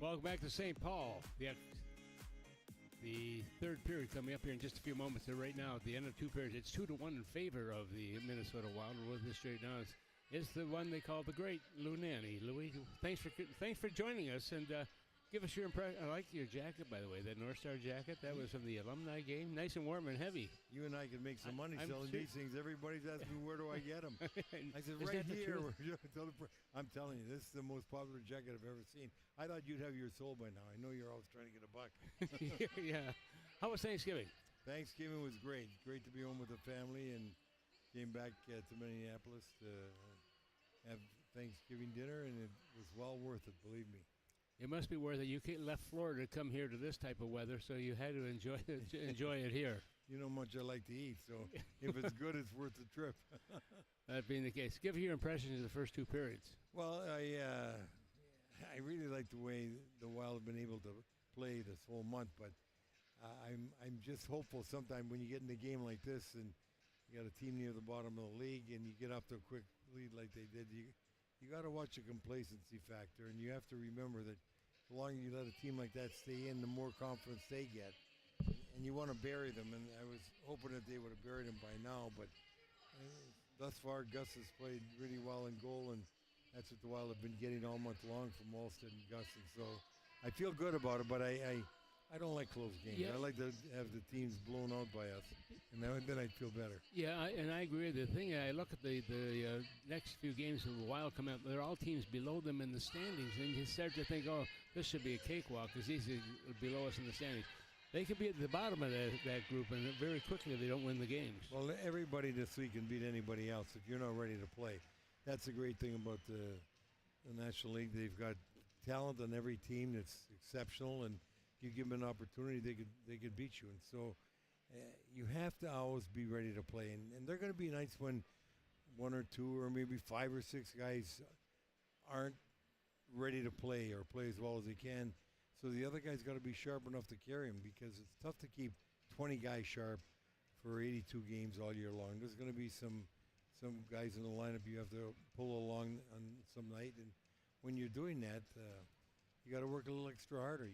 Welcome back to St. Paul. The third period coming up here in just a few moments. So right now, at the end of two periods, it's 2-1 in favor of the Minnesota Wild. With this straight now is the one they call the great Lou Nanne. Louis, thanks for joining us, and give us your impression. I like your jacket, by the way, that North Star jacket. That was from the alumni game. Nice and warm and heavy. You and I could make some money selling these things. Everybody's asking me, where do I get them? I said, right here. I'm telling you, this is the most popular jacket I've ever seen. I thought you'd have yours sold by now. I know you're always trying to get a buck. Yeah. How was Thanksgiving? Thanksgiving was great. Great to be home with the family, and came back to Minneapolis to have Thanksgiving dinner, and it was well worth it, believe me. It must be worth it. You left Florida to come here to this type of weather, so you had to enjoy it here. You know how much I like to eat, so if it's good, it's worth the trip. That being the case, give your impressions of the first two periods. Well, I really like the way the Wild have been able to play this whole month, but I'm just hopeful sometime when you get in a game like this and you got a team near the bottom of the league and you get off to a quick lead like they did, you got to watch the complacency factor, and you have to remember that the longer you let a team like that stay in, the more confidence they get. And you want to bury them, and I was hoping that they would have buried them by now, but thus far Gus has played really well in goal, and that's what the Wild have been getting all month long from Alston and Gus, and so I feel good about it, but I don't like close games. Yeah. I like to have the teams blown out by us, and then I'd feel better. Yeah, and I agree. The thing, I look at the next few games of the Wild come out, they're all teams below them in the standings, and you start to think, oh, this should be a cakewalk because these are below us in the standings. They could be at the bottom of that group, and very quickly they don't win the games. Well, everybody this week can beat anybody else if you're not ready to play. That's the great thing about the National League. They've got talent on every team that's exceptional, and you give them an opportunity, they could beat you. And so you have to always be ready to play. And there are going to be nights when one or two or maybe 5 or 6 guys aren't ready to play or play as well as they can. So the other guy's got to be sharp enough to carry him, because it's tough to keep 20 guys sharp for 82 games all year long. There's going to be some guys in the lineup you have to pull along on some night. And when you're doing that, you got to work a little extra harder.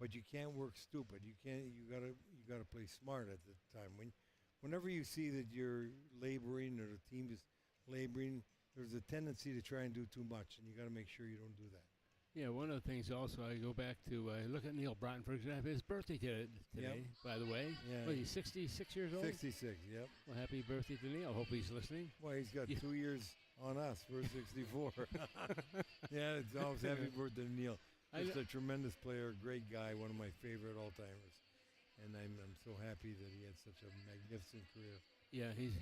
But you can't work stupid. You gotta play smart at the time. Whenever you see that you're laboring or the team is laboring, there's a tendency to try and do too much, and you got to make sure you don't do that. Yeah, one of the things also, I go back to look at Neil Broughton, for example. His birthday today, yep. By the way. Yeah. What, he's 66 years old? 66, yep. Well, happy birthday to Neil. Hope he's listening. Well, he's got 2 years on us. We're 64. Yeah, it's always happy birthday to Neil. Just a tremendous player, great guy, one of my favorite all-timers. And I'm so happy that he had such a magnificent career. Yeah, he's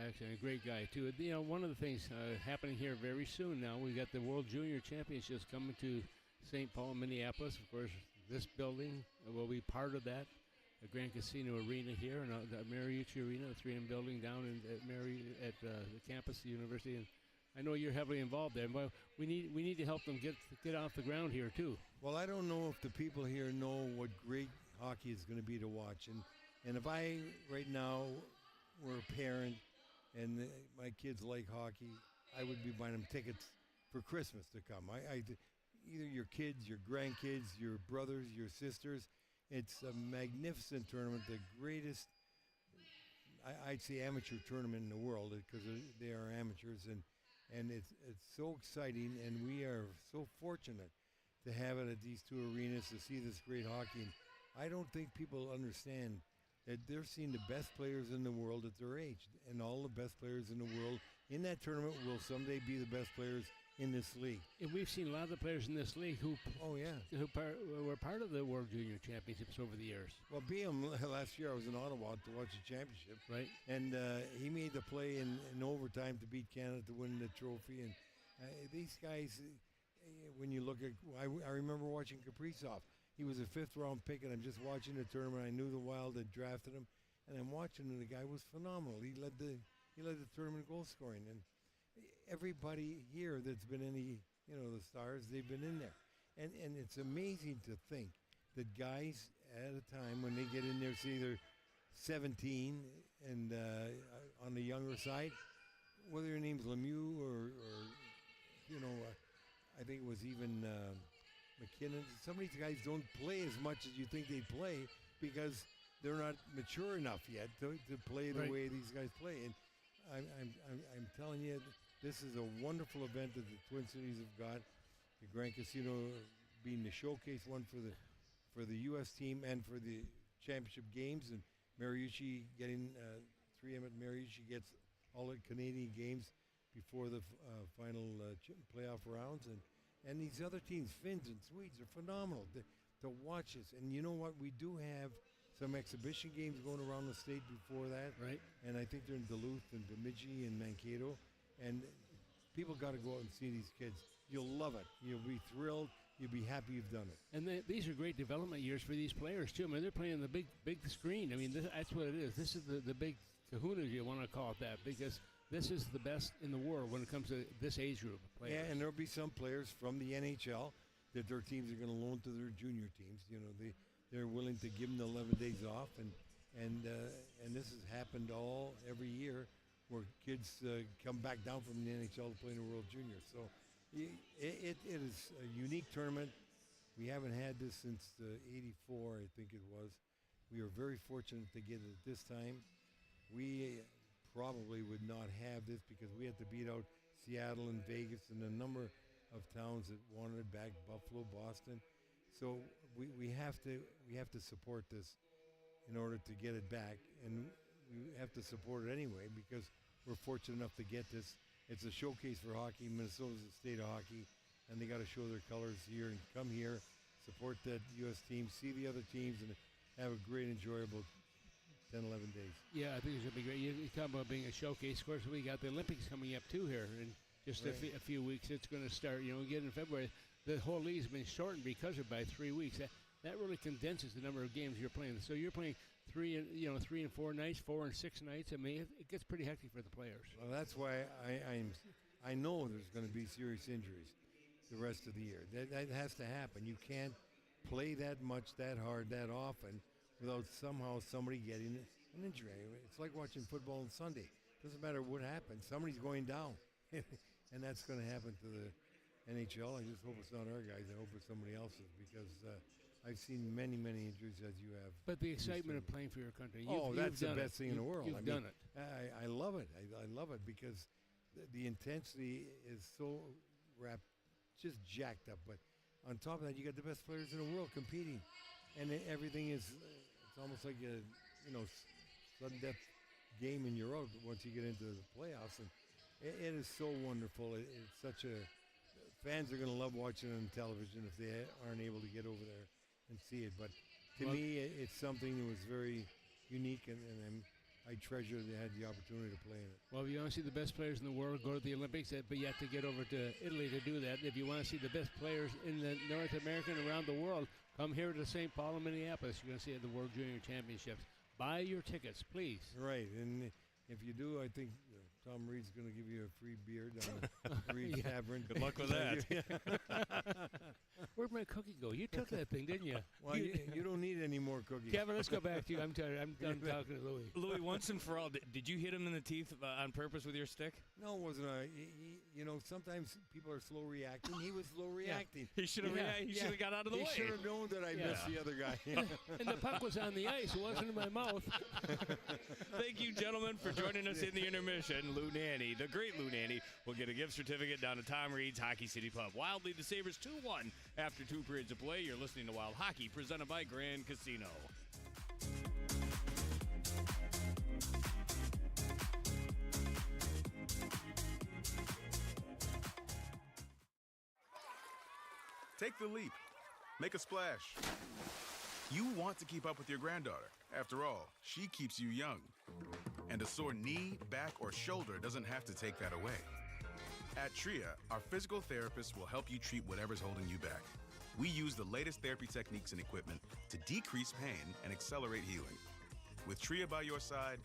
actually a great guy, too. You know, one of the things happening here very soon now, we got the World Junior Championships coming to St. Paul, Minneapolis. Of course, this building will be part of that. The Grand Casino Arena here, and the Mariucci Arena, the 3M building down at the campus of the university. And I know you're heavily involved there. Well, we need to help them get off the ground here, too. Well, I don't know if the people here know what great hockey is going to be to watch. And if I, right now, were a parent and my kids like hockey, I would be buying them tickets for Christmas to come. Either your kids, your grandkids, your brothers, your sisters. It's a magnificent tournament, the greatest, I'd say, amateur tournament in the world, because they are amateurs. And it's so exciting, and we are so fortunate to have it at these two arenas to see this great hockey. And I don't think people understand that they're seeing the best players in the world at their age, and all the best players in the world in that tournament will someday be the best players in this league. And we've seen a lot of the players in this league who were part of the World Junior Championships over the years. Well, BM, last year I was in Ottawa to watch the championship. Right. And he made the play in overtime to beat Canada to win the trophy. And these guys, when you look at, I remember watching Kaprizov. He was a 5th-round pick, and I'm just watching the tournament. I knew the Wild had drafted him, and I'm watching, and the guy was phenomenal. He led the tournament goal scoring, and everybody here that's been in the Stars, they've been in there, and it's amazing to think that guys at a time when they get in there, say they're 17 and on the younger side, whether your name's Lemieux or I think it was even McKinnon. Some of these guys don't play as much as you think they play because they're not mature enough yet to play the way these guys play. And I'm telling you, this is a wonderful event that the Twin Cities have got. The Grand Casino being the showcase one for the U.S. team and for the championship games, and Mariucci getting 3M at Mariucci gets all the Canadian games before the final playoff rounds, and these other teams, Finns and Swedes, are phenomenal to watch this. And you know what? We do have some exhibition games going around the state before that, right? And I think they're in Duluth and Bemidji and Mankato, and people got to go out and see these kids. You'll love it. You'll be thrilled. You'll be happy you've done it. And these are great development years for these players too. I mean, they're playing the big screen. I mean, that's what it is. This is the big kahuna, you want to call it that, because this is the best in the world when it comes to this age group of players. Yeah, and there'll be some players from the NHL that their teams are going to loan to their junior teams. You know, they're willing to give them the 11 days off, and this has happened every year where kids come back down from the NHL to play in the World Junior. So it is a unique tournament. We haven't had this since '84, I think it was. We are very fortunate to get it at this time. We probably would not have this because we had to beat out Seattle and Vegas and a number of towns that wanted it back, Buffalo, Boston. So we have to support this in order to get it back, and we have to support it anyway because we're fortunate enough to get this. It's a showcase for hockey. Minnesota's the state of hockey, and they got to show their colors here and come here, support that U.S. team, see the other teams, and have a great, enjoyable 10, 11 days. Yeah, I think it's going to be great. You talk about being a showcase. Of course, we got the Olympics coming up, too, here. In just a few weeks, it's going to start. You know, again in February. The whole league's been shortened because of by 3 weeks. That really condenses the number of games you're playing. So you're playing 3 and 4 nights, 4 and 6 nights. I mean, it gets pretty hectic for the players. Well, that's why I know there's going to be serious injuries the rest of the year. That has to happen. You can't play that much, that hard, that often without somehow somebody getting an injury. It's like watching football on Sunday. Doesn't matter what happens. Somebody's going down. And that's going to happen to the NHL. I just hope it's not our guys. I hope it's somebody else's because I've seen many, many injuries as you have. But the excitement of playing for your country. That's the best thing in the world. You've done it. I love it. I love it because the intensity is so just jacked up. But on top of that, you got the best players in the world competing. And everything is, it's almost like a, sudden death game and you're out once you get into the playoffs. And it is so wonderful. It's such a, fans are going to love watching it on television if they aren't able to get over there and see it. But to me, it's something that was very unique, and I treasure that I had the opportunity to play in it. Well, if you want to see the best players in the world, go to the Olympics, but you have to get over to Italy to do that. If you want to see the best players in the North America and around the world, come here to St. Paul and Minneapolis. You're going to see it at the World Junior Championships. Buy your tickets, please. Right, and if you do, I think Tom Reid's going to give you a free beer down at Reid's Tavern. Good luck with that. Where'd my cookie go? You took that thing, didn't you? Well, you don't need any more cookies. Kevin, let's go back to you. I'm tired. I'm done talking to Louis. Louis, once and for all, did you hit him in the teeth on purpose with your stick? No, it wasn't. Sometimes people are slow reacting. He was slow reacting. He should have got out of the way. He should have known that I missed the other guy. And the puck was on the ice. It wasn't in my mouth. Thank you, gentlemen, for joining us in the intermission. Lou Nanne, the great Lou Nanne, will get a gift certificate down to Tom Reid's Hockey City Pub. Wild lead the Sabres 2-1 after 2 periods of play. You're listening to Wild Hockey, presented by Grand Casino. Take the leap. Make a splash. You want to keep up with your granddaughter. After all, she keeps you young. And a sore knee, back, or shoulder doesn't have to take that away. At TRIA, our physical therapists will help you treat whatever's holding you back. We use the latest therapy techniques and equipment to decrease pain and accelerate healing. With TRIA by your side,